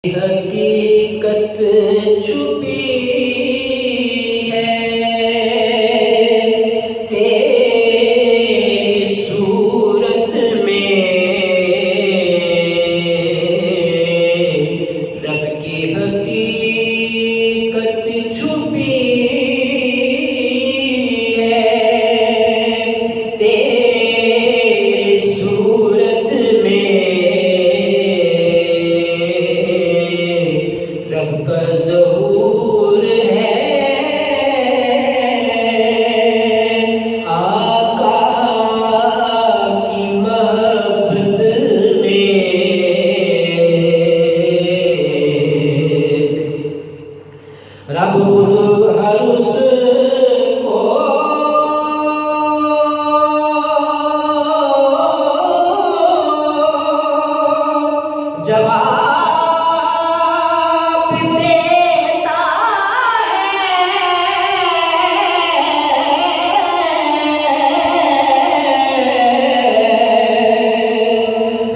हकीकत छुपी है तेरी सूरत में, रब की हकीकत छुपी है तेरी सूरत में, रब का ज़हूर है आका की मोहब्बत में। रब खुद हर उसको जवाब देता है,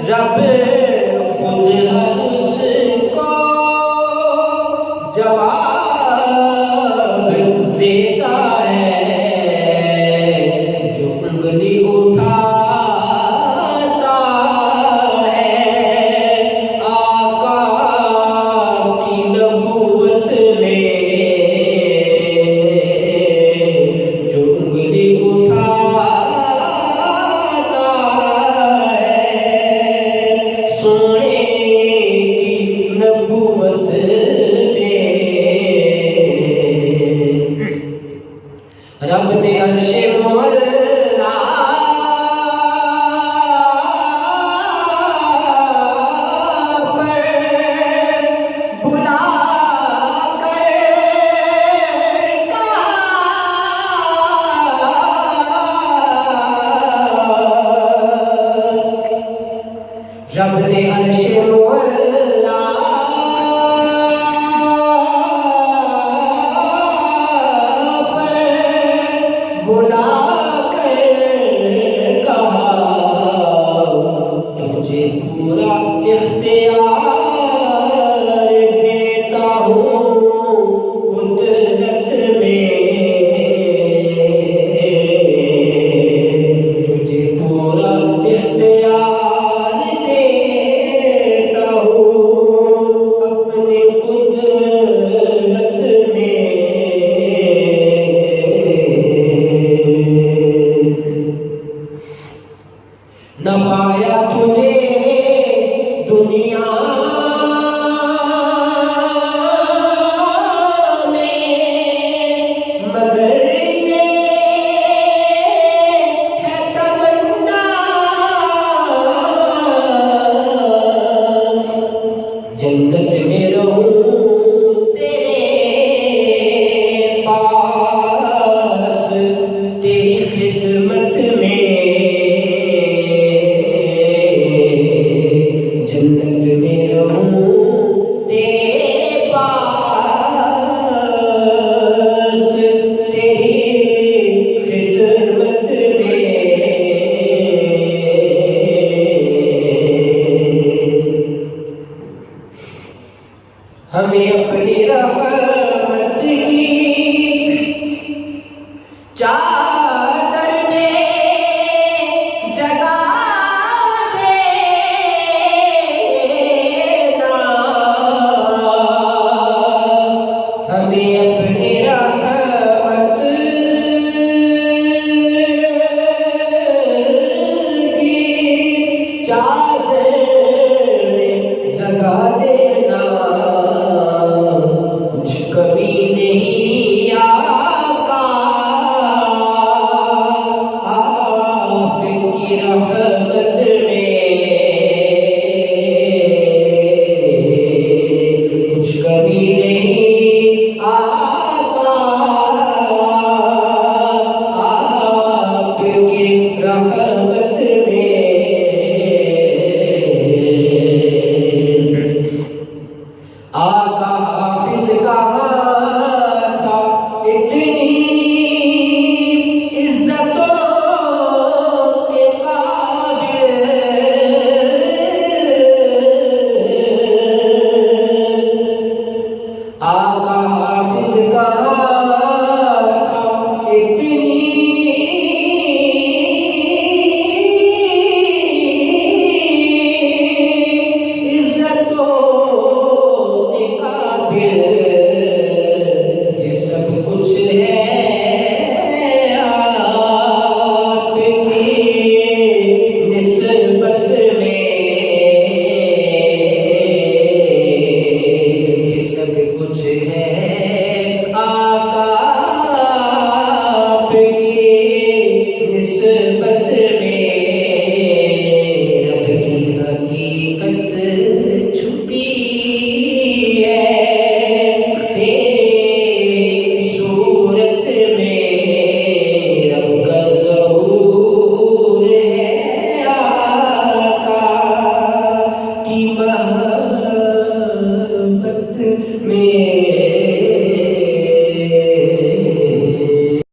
रब खुद हर उसको जवाब देता है, जो उंगली उठाता है आका की नबूवत में, जो उंगली उठाता है सोने की नबूवत में। रब ने अर्शे मुअल्ला पर बुला कर कहा, रब ने अर्शे मुअल्ला बुला कर कहा, तुझे पूरा इख्तियार देता हूँ कुदरत में, तुझे पूरा इख्तियार देता हूँ अपनी कुदरत में। न पाया तुझे दुनिया में, मगर ये है तमन्ना जन्नत में रहूं तेरे पास, तेरी खिदमत में, जन्नत में रहूं तेरे पास, तेरी खिदमत में। हमें अपनी रहमत की चादर में जगा देना, हमें अपनी रहमत की चादर में जगा देना, कुछ कमी नहीं आका आपकी रहमत में, कुछ कमी नहीं आका आपकी रहमत में। आका हाफिज कहाँ था इतनी इज्जतों के काबिल, में